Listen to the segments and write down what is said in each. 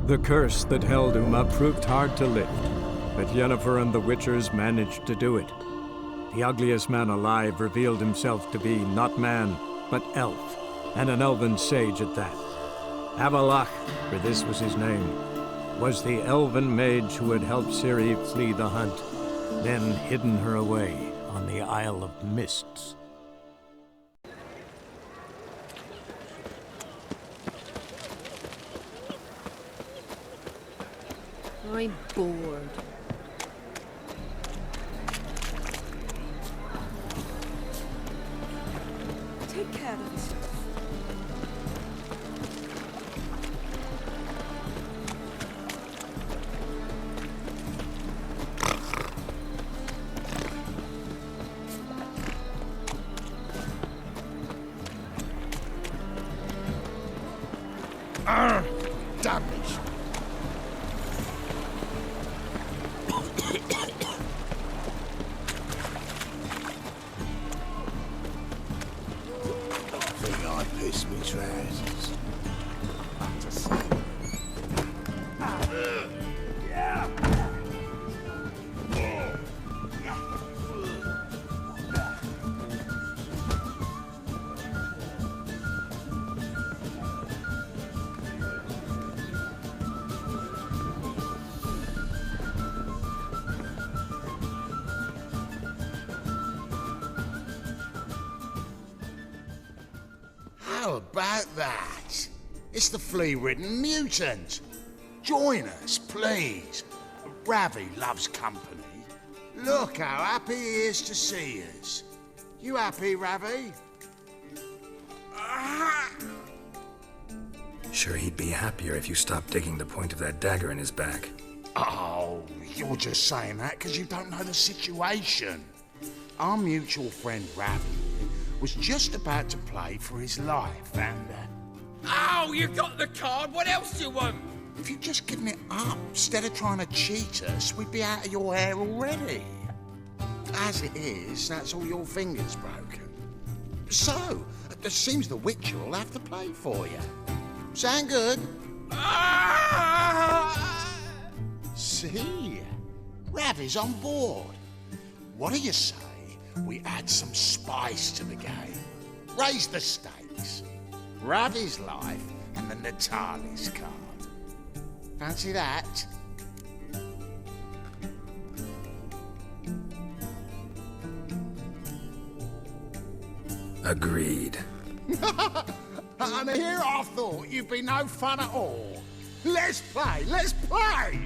The curse that held Uma proved hard to lift, but Yennefer and the Witchers managed to do it. The ugliest man alive revealed himself to be not man, but elf, and an elven sage at that. Avalach, for this was his name, was the elven mage who had helped Ciri flee the hunt, then hidden her away on the Isle of Mists. I'm bored. Take care of yourself. Damn it! Think I pissed me trousers. Back to sleep. How about that? It's the flea-ridden mutant. Join us, please. Ravi loves company. Look how happy he is to see us. You happy, Ravi? Sure, he'd be happier if you stopped digging the point of that dagger in his back. Oh, you're just saying that because you don't know the situation. Our mutual friend Ravi was just about to play for his life, and Oh, you got the card. What else do you want? if you'd just given it up instead of trying to cheat us, we'd be out of your hair already. As it is, that's all your fingers broken. So, it seems the Witcher will have to play for you. Sound good? See? Ravi's on board. What do you say we add some spice to the game? Raise the stakes. Ravi's life and the Natali's card. Fancy that? Agreed. And here I thought you'd be no fun at all. Let's play, let's play!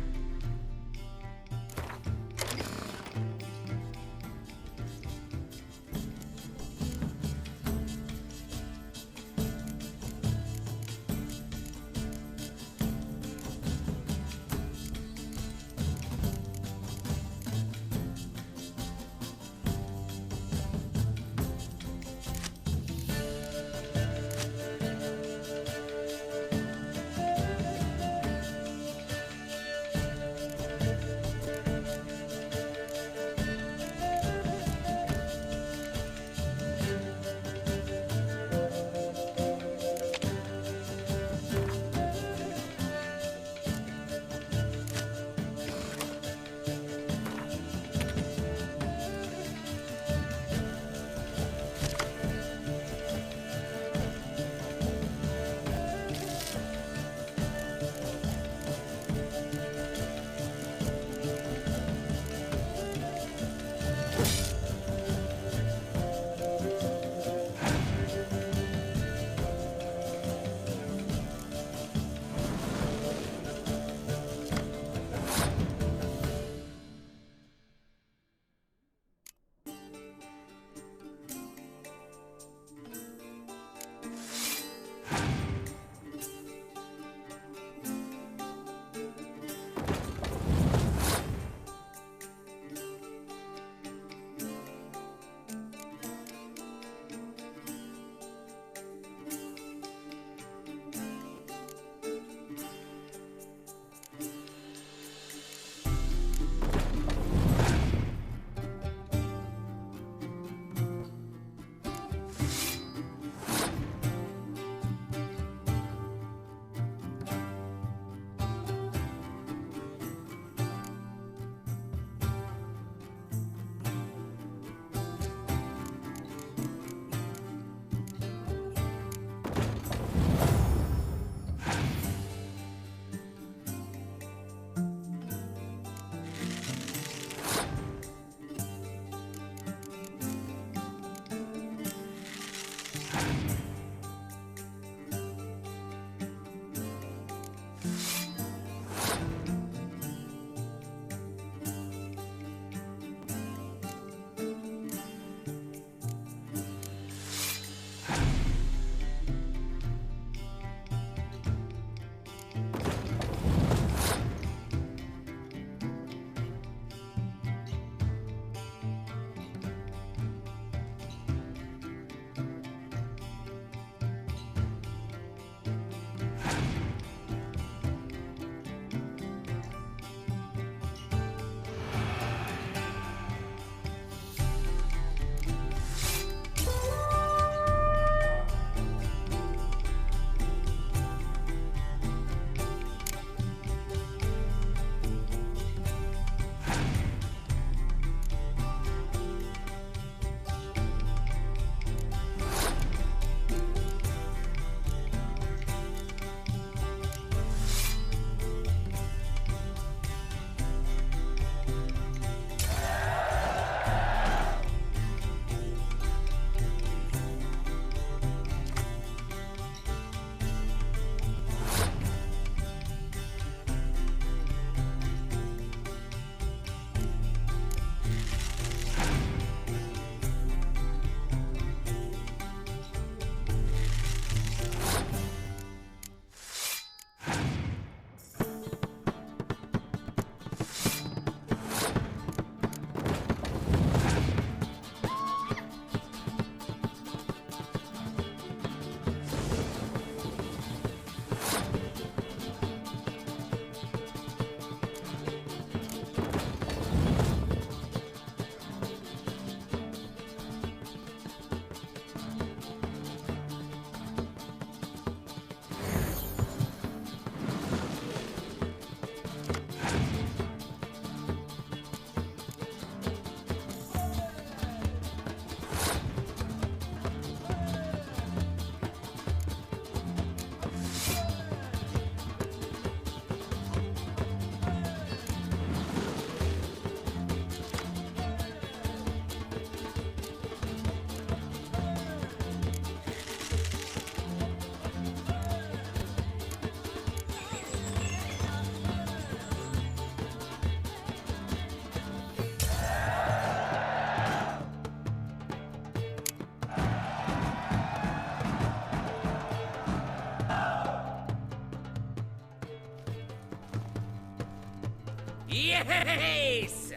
Yes!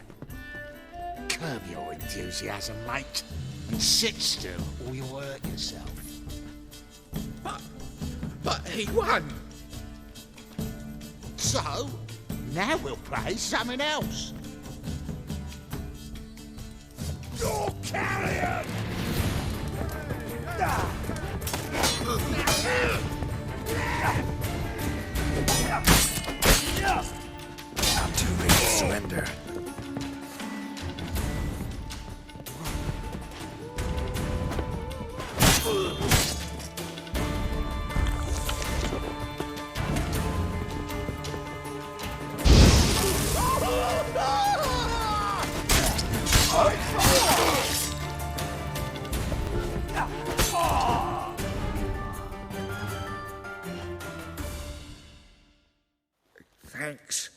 Curb your enthusiasm, mate. And sit still or you'll hurt yourself. But he won. So, now we'll play something else. You're carrion! I'm too late to surrender. Thanks.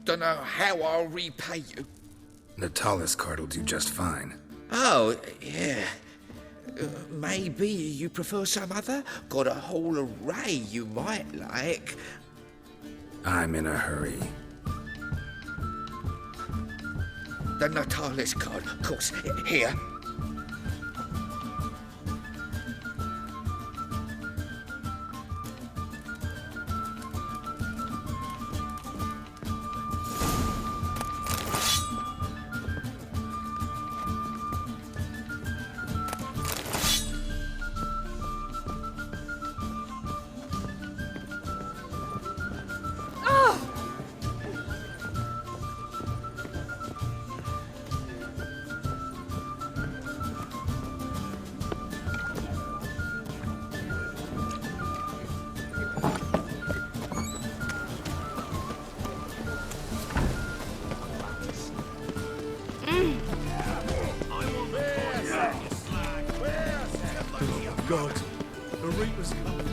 Dunno how I'll repay you. Natalis card will do just fine. Oh, yeah. Maybe you prefer some other? Got a whole array you might like. I'm in a hurry. The Natalis card, of course. Here. God, the Reaper's coming.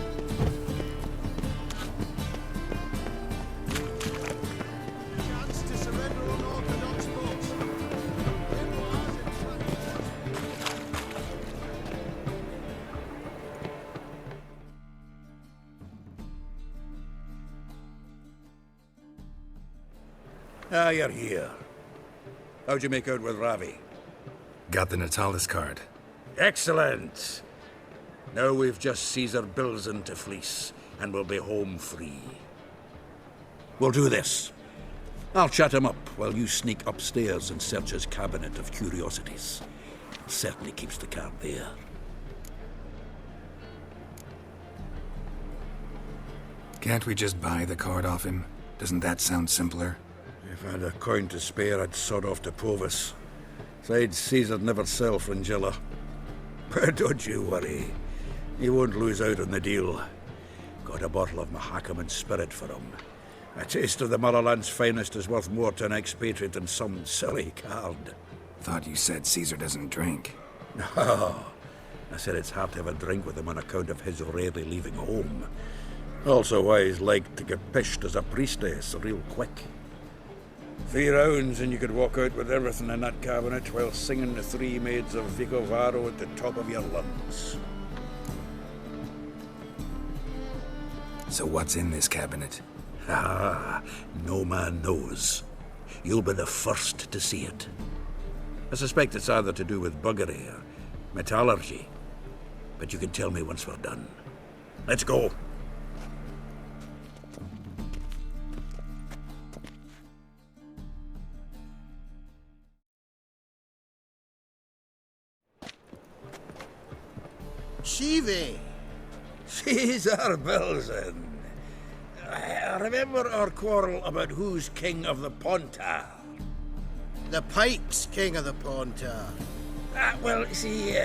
Chance to surrender unorthodox thoughts. Ah, you're here. How'd you make out with Ravi? Got the Natalis card. Excellent! Now we've just Caesar Bilzen to fleece, and we'll be home free. We'll do this. I'll chat him up while you sneak upstairs and search his cabinet of curiosities. Certainly keeps the card there. Can't we just buy the card off him? Doesn't that sound simpler? If I had a coin to spare, I'd sod off to Provis. Besides, Caesar never sell Fringilla. But don't you worry. He won't lose out on the deal. Got a bottle of Mahakaman spirit for him. A taste of the motherland's finest is worth more to an expatriate than some silly card. Thought you said Caesar doesn't drink. No. I said it's hard to have a drink with him on account of his rarely leaving home. Also why he's like to get pished as a priestess real quick. 3 rounds and you could walk out with everything in that cabinet while singing the 3 maids of Vicovaro at the top of your lungs. So what's in this cabinet? Ah, no man knows. You'll be the first to see it. I suspect it's either to do with buggery or metallurgy. But you can tell me once we're done. Let's go. Shivi! Caesar Bilzen. Remember our quarrel about who's king of the Pontar? The Pike's king of the Pontar. Well, see,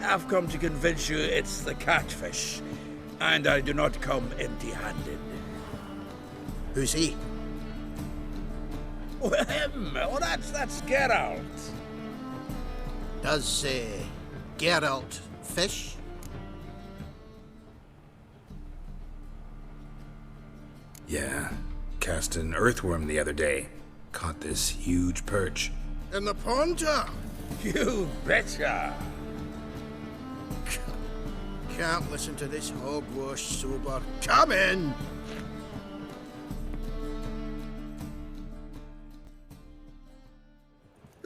I've come to convince you it's the catfish, and I do not come empty-handed. Who's he? Well, him. Oh, that's Geralt. Does Geralt fish? Yeah. Cast an earthworm the other day. Caught this huge perch. In the Pontar? You betcha. Can't listen to this hogwash sober. Come in!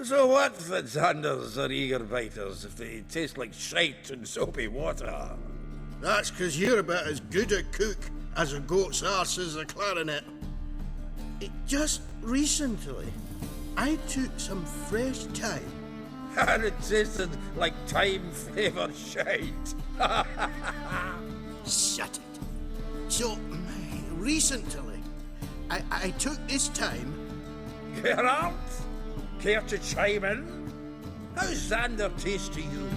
So what, Fitzhanders or eager biters, if they taste like shite and soapy water? That's 'cause you're about as good a cook as a goat's arse is a clarinet. Just recently, I took some fresh thyme. And it tasted like thyme-flavoured shite. Shut it. So, recently, I took this thyme. Geralt? Care to chime in? How's Xander taste to you?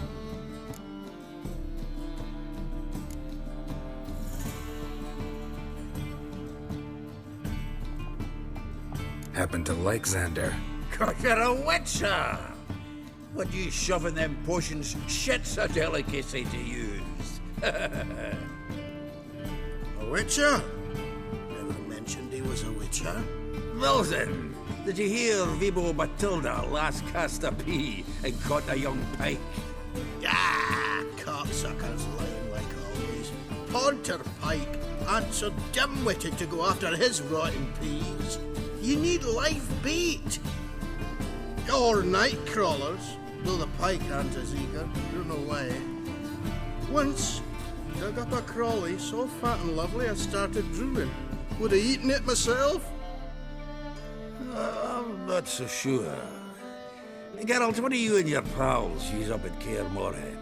Happen to like Xander. 'Cause you're a witcher! What you shoving them potions shit's a delicacy to use. A witcher? Never mentioned he was a witcher. Wilson, did you hear Vibo Matilda last cast a pea and caught a young pike? Ah, cocksuckers lying like always. Ponter Pike aren't so dim-witted to go after his rotten peas. You need live bait. Or night crawlers, though the pike aren't as eager. Don't know why. Once, dug up a crawly so fat and lovely I started drooling. Would have eaten it myself. I'm not so sure. Geralt, what do you and your pals use up at Kaer Morhen?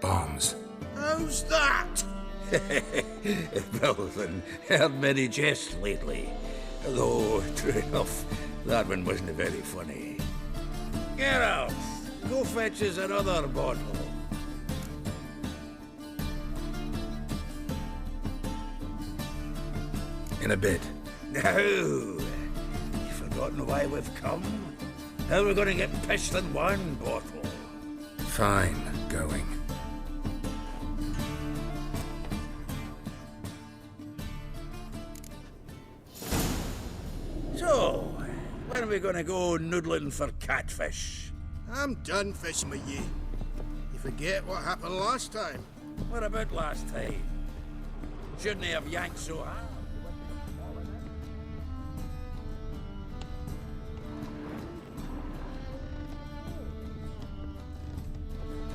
Bombs. How's that? Wilson, heard many jests lately. Though, true enough, that one wasn't very funny. Geralt, go fetch us another bottle. In a bit. Now, you forgotten why we've come? How are we going to get pissed in one bottle? Fine, going. So, when are we going to go noodling for catfish? I'm done fishing with you. You forget what happened last time. What about last time? Shouldn't he have yanked so hard?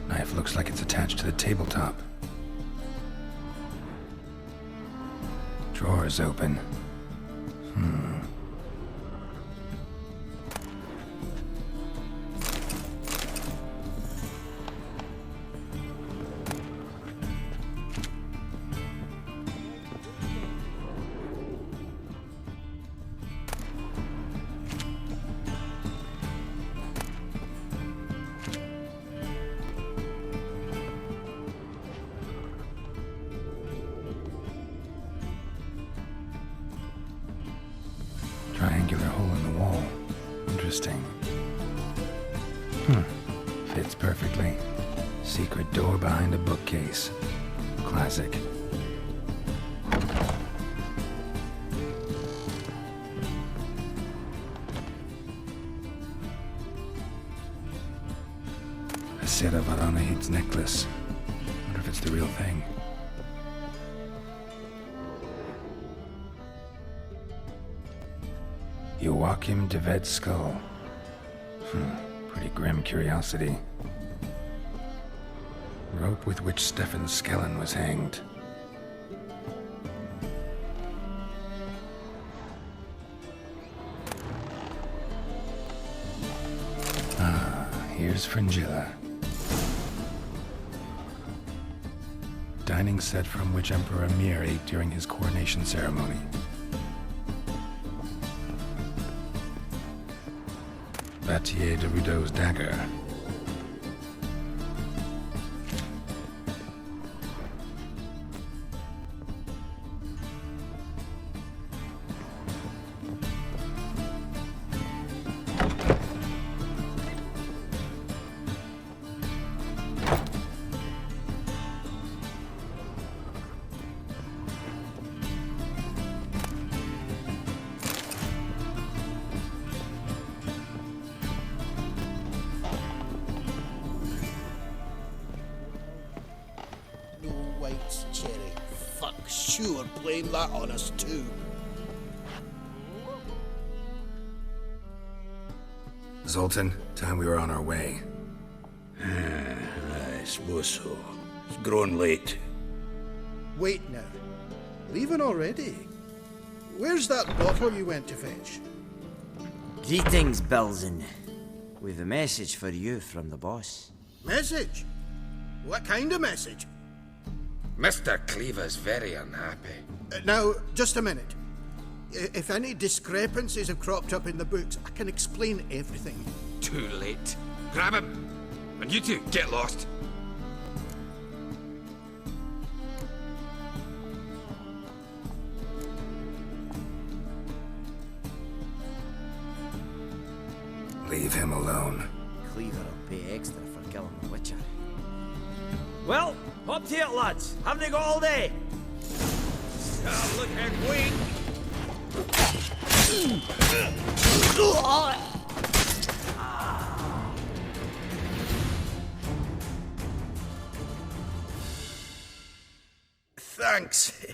Knife looks like it's attached to the tabletop. Drawer's open. Triangular hole in the wall. Interesting. Fits perfectly. Secret door behind a bookcase. Classic. A set of Aranahid's necklace. Wonder if it's the real thing. Joachim de Ved's skull. Pretty grim curiosity. Rope with which Stefan Skellen was hanged. Here's Fringilla. Dining set from which Emperor Mir ate during his coronation ceremony. Batier de Rudeau's dagger. No whites, Cherry. fuck sure blame that on us too. Zoltan, time we were on our way. I suppose so. It's grown late. Wait now. Leaving already? Where's that bottle you went to fetch? Greetings, Belzen. We've a message for you from the boss. Message? What kind of message? Mr. Cleaver's very unhappy. Now, just a minute. If any discrepancies have cropped up in the books, I can explain everything. Too late. Grab him. And you two, get lost. Leave him alone. Cleaver will pay extra for killing the Witcher. Well, up to it, lads. Haven't they got all day? Stop looking weak. Thanks.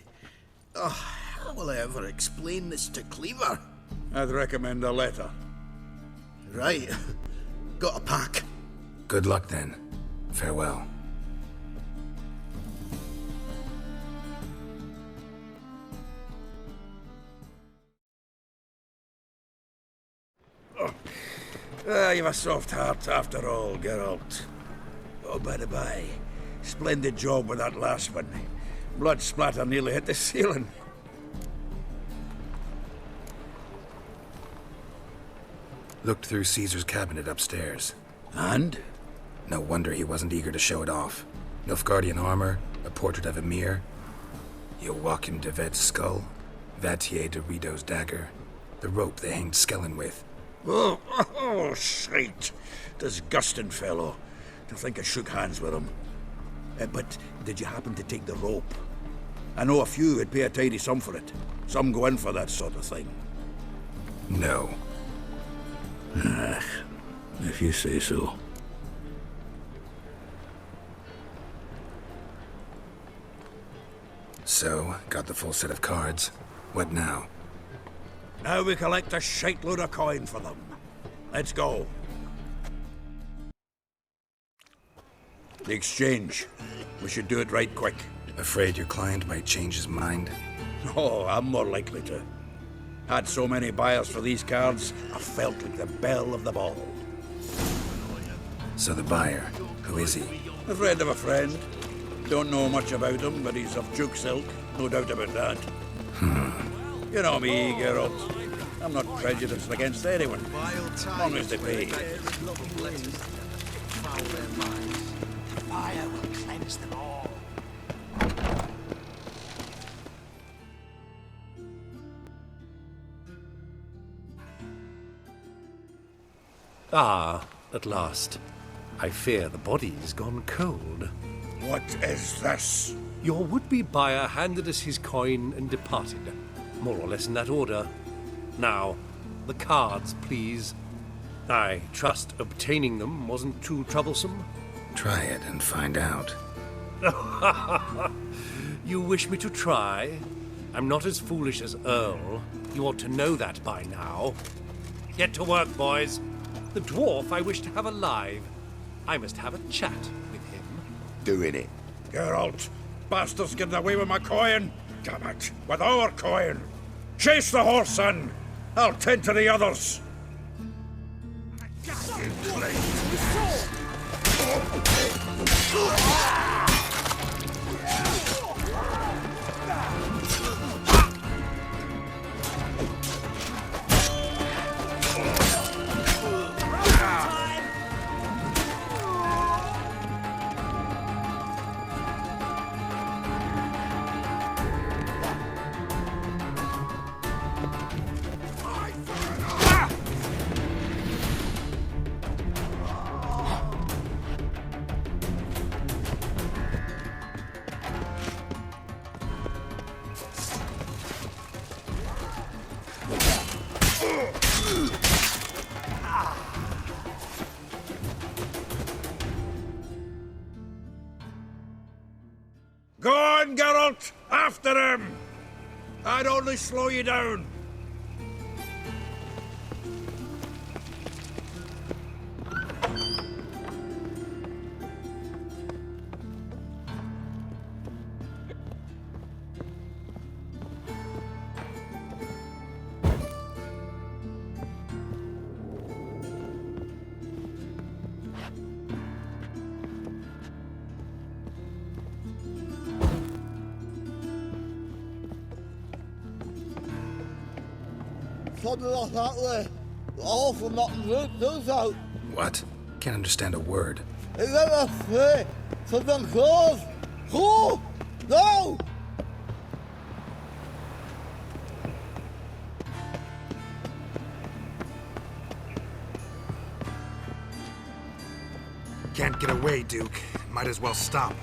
Oh, how will I ever explain this to Cleaver? I'd recommend a letter. Right. Got a pack. Good luck then. Farewell. You've a soft heart after all, Geralt. Oh, by the by, splendid job with that last one. Blood splatter nearly hit the ceiling. Looked through Caesar's cabinet upstairs. And? No wonder he wasn't eager to show it off. Nilfgaardian armor, a portrait of Emir, Joachim de Vet's skull, Vatier de Rideau's dagger, the rope they hanged Skellen with. Oh, shite. Disgusting fellow. To think I shook hands with him. But did you happen to take the rope? I know a few would pay a tidy sum for it. Some go in for that sort of thing. No. If you say so. So, got the full set of cards. What now? Now we collect a shite-load of coin for them. Let's go. The exchange. We should do it right quick. Afraid your client might change his mind? Oh, I'm more likely to. Had so many buyers for these cards, I felt like the belle of the ball. So the buyer, who is he? A friend of a friend. Don't know much about him, but he's of Duke's ilk. No doubt about that. You know me, Geralt. I'm not prejudiced against anyone, as long as they pay. Fire will cleanse them all. Ah, at last. I fear the body's gone cold. What is this? Your would-be buyer handed us his coin and departed, more or less in that order. Now, the cards, please. I trust obtaining them wasn't too troublesome. Try it and find out. You wish me to try? I'm not as foolish as Earl. You ought to know that by now. Get to work, boys. The dwarf I wish to have alive. I must have a chat with him. Doing it. Geralt, bastards getting away with my coin. Damn it, with our coin. Chase the horse, son. I'll tend to the others. on, Geralt! After him! I'd only slow you down. Something like that way. All from nothing does out. What? Can't understand a word. Is that a say? Something close. Go! No! Can't get away, Duke. Might as well stop.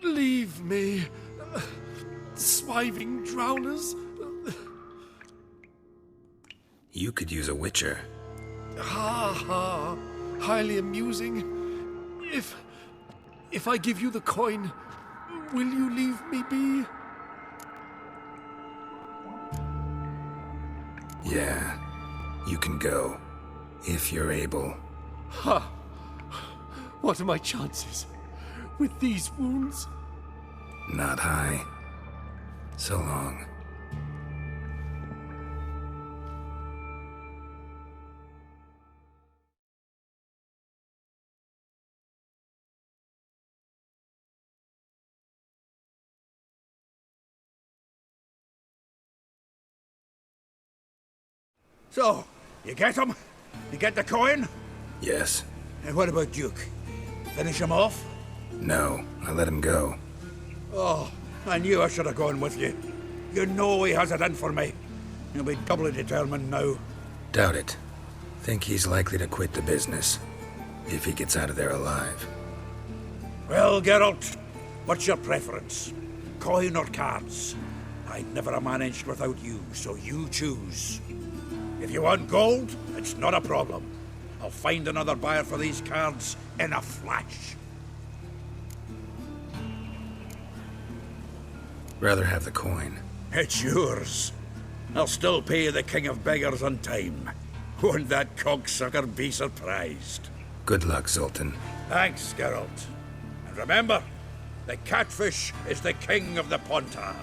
Leave me, swiving drowners. You could use a witcher. Ha ha, highly amusing. If I give you the coin, will you leave me be? Yeah, you can go, if you're able. Ha! What are my chances with these wounds? Not high. So long. So, you get him? You get the coin? Yes. And what about Duke? Finish him off? No, I let him go. Oh, I knew I should have gone with you. You know he has it in for me. He'll be doubly determined now. Doubt it. Think he's likely to quit the business, if he gets out of there alive. Well, Geralt, what's your preference? Coin or cards? I'd never have managed without you, so you choose. If you want gold, it's not a problem. I'll find another buyer for these cards in a flash. Rather have the coin. It's yours. I'll still pay the King of Beggars on time. Won't that cocksucker be surprised? Good luck, Zoltan. Thanks, Geralt. And remember, the catfish is the king of the Pontar.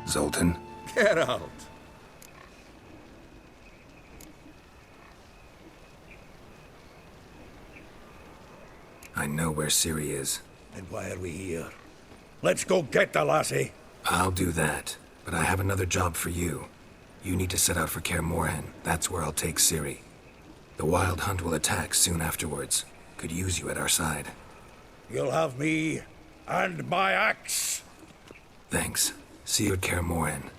Zoltan? Geralt! I know where Ciri is. And why are we here? Let's go get the lassie! I'll do that, but I have another job for you. You need to set out for Kaer Morhen. That's where I'll take Ciri. The Wild Hunt will attack soon afterwards. Could use you at our side. You'll have me and my axe! Thanks. See you at Kaer Morhen.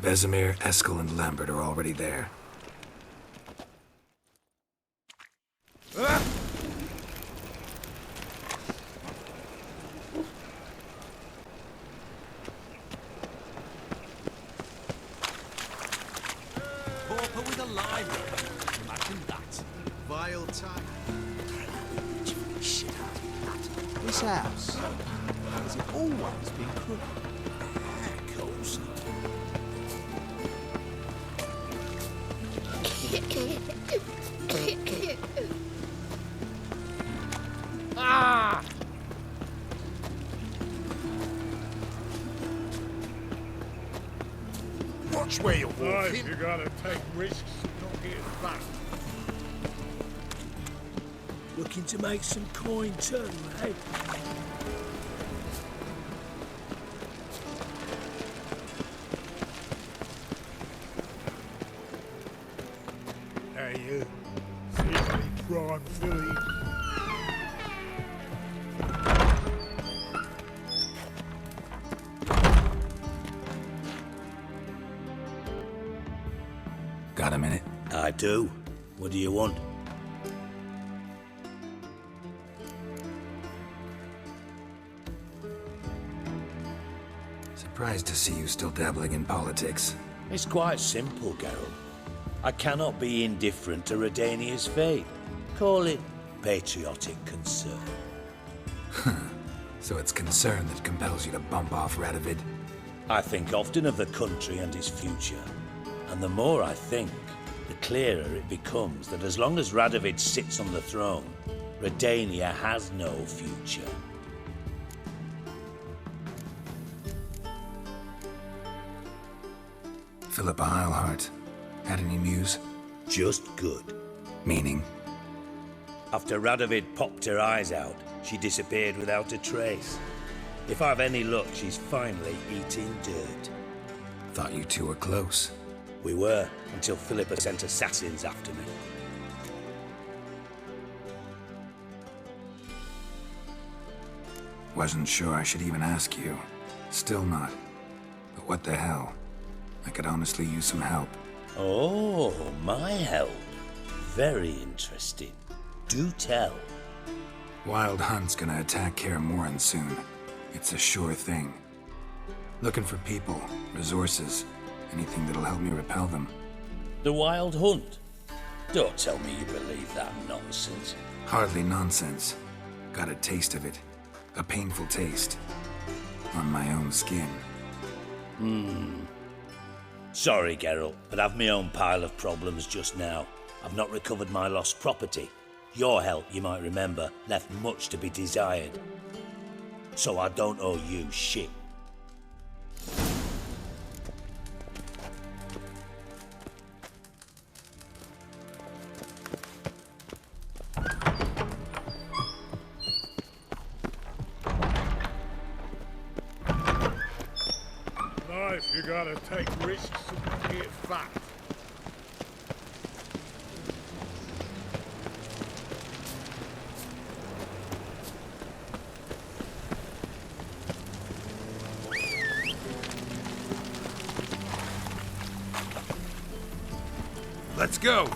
Vesemir, Eskel, and Lambert are already there. Pauper with a library. Imagine that. Vile time. Shit out of that. This house. Has it always been crooked? Of course. Ah! Watch where you're walking. You gotta take risks, not get back. Looking to make some coin too, eh? Hey, you. Seriously, prime Philly. Got a minute? I do. What do you want? Surprised to see you still dabbling in politics. It's quite simple, Geralt. I cannot be indifferent to Redania's fate. Call it patriotic concern. So it's concern that compels you to bump off Radovid? I think often of the country and its future. And the more I think, the clearer it becomes that as long as Radovid sits on the throne, Redania has no future. Philippa Eilhart. Had any news? Just good. Meaning? After Radovid popped her eyes out, she disappeared without a trace. If I've any luck, she's finally eating dirt. Thought you two were close. We were, until Philippa sent assassins after me. Wasn't sure I should even ask you. Still not. But what the hell? I could honestly use some help. Oh, my help. Very interesting. Do tell. Wild Hunt's gonna attack Kaer Morhen soon. It's a sure thing. Looking for people, resources, anything that'll help me repel them. The Wild Hunt? Don't tell me you believe that nonsense. Hardly nonsense. Got a taste of it. A painful taste. On my own skin. Sorry, Geralt, but I've my own pile of problems just now. I've not recovered my lost property. Your help, you might remember, left much to be desired. So I don't owe you shit. Life, you gotta take risks and not get fat. Let's go!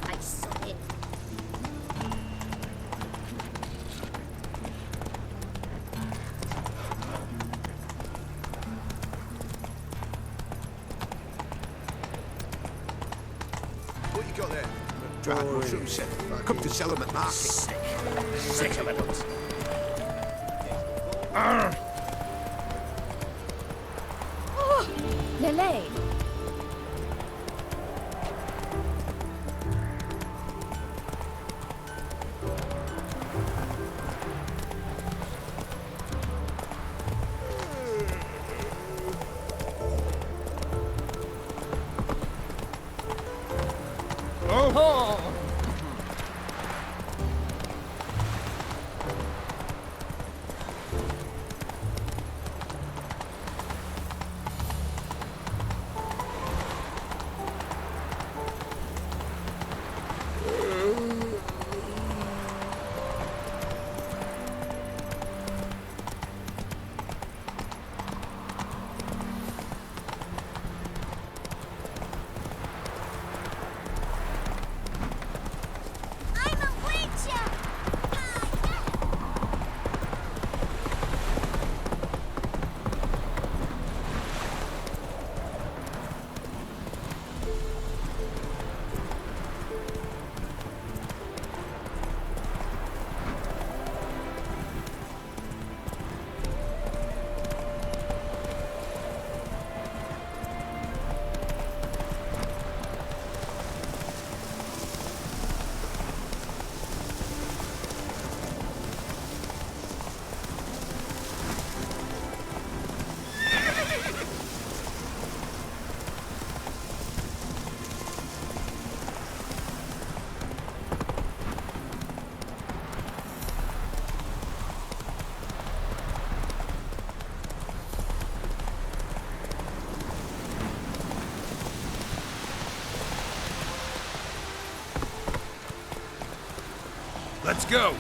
I saw it. What you got there? Dried mushrooms. Come to sell them at market. Sick of it. Oh, Lele. Let's go!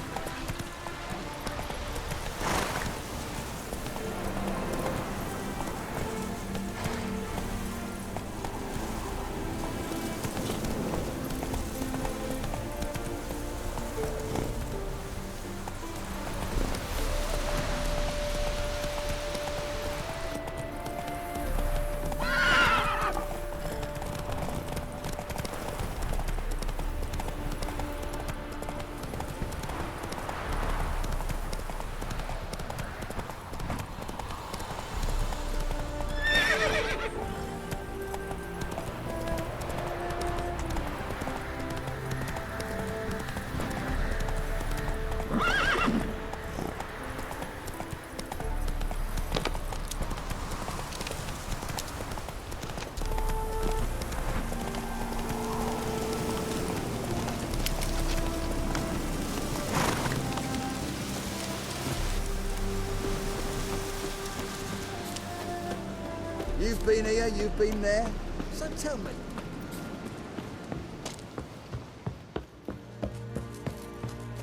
You've been here, you've been there. So tell me.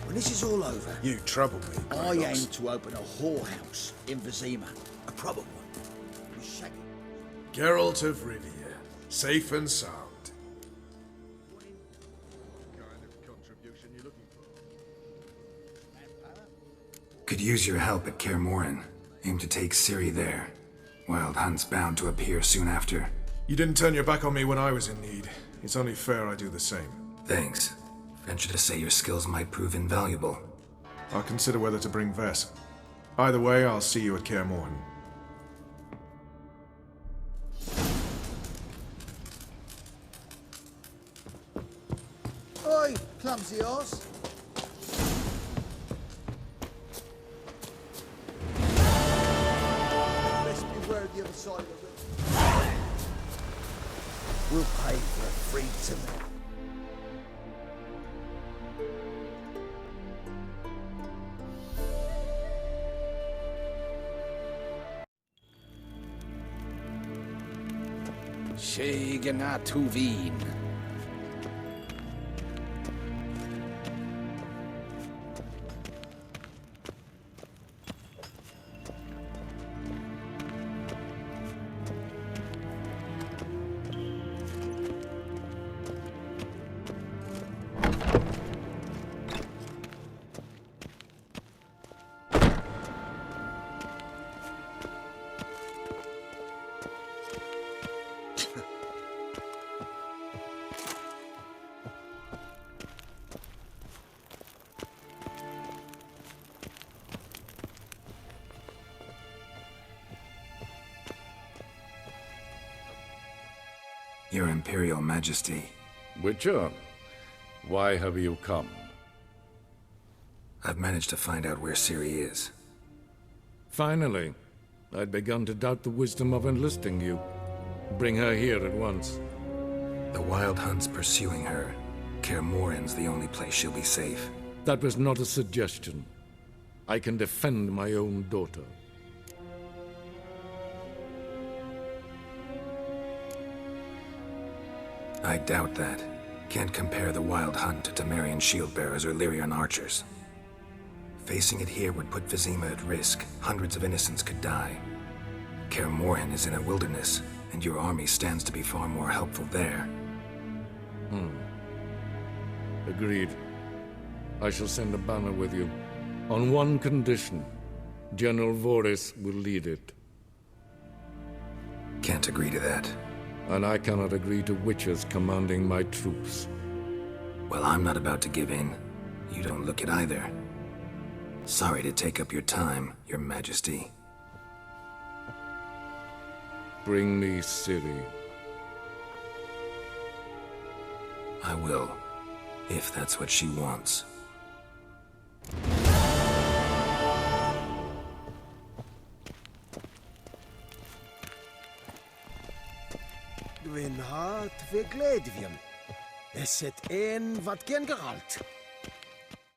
When this is all over... You trouble me, I aim to open a whorehouse in Vizima. A proper one. With shaggy... Geralt of Rivia, safe and sound. What kind of contribution you looking for? Could use your help at Kaer Morhen. Aim to take Ciri there. Wild Hunt's bound to appear soon after. You didn't turn your back on me when I was in need. It's only fair I do the same. Thanks. Venture to say your skills might prove invaluable. I'll consider whether to bring Vess. Either way, I'll see you at Kaer Morhen. Oi, clumsy horse. Best beware of the other side of the river. We'll pay for a free timber. Tuvin. Your Imperial Majesty. Witcher, why have you come? I've managed to find out where Ciri is. Finally. I'd begun to doubt the wisdom of enlisting you. Bring her here at once. The Wild Hunt's pursuing her. Kaer Morhen's the only place she'll be safe. That was not a suggestion. I can defend my own daughter. I doubt that. Can't compare the Wild Hunt to Temerian shield-bearers or Lyrian archers. Facing it here would put Vizima at risk. Hundreds of innocents could die. Kaer Morhen is in a wilderness, and your army stands to be far more helpful there. Agreed. I shall send a banner with you. On one condition. General Voris will lead it. Can't agree to that. And I cannot agree to witches commanding my troops. Well, I'm not about to give in. You don't look it either. Sorry to take up your time, Your Majesty. Bring me Ciri. I will, if that's what she wants. Dwi'n hart ve gledvjen. Es het een wat gen geralt.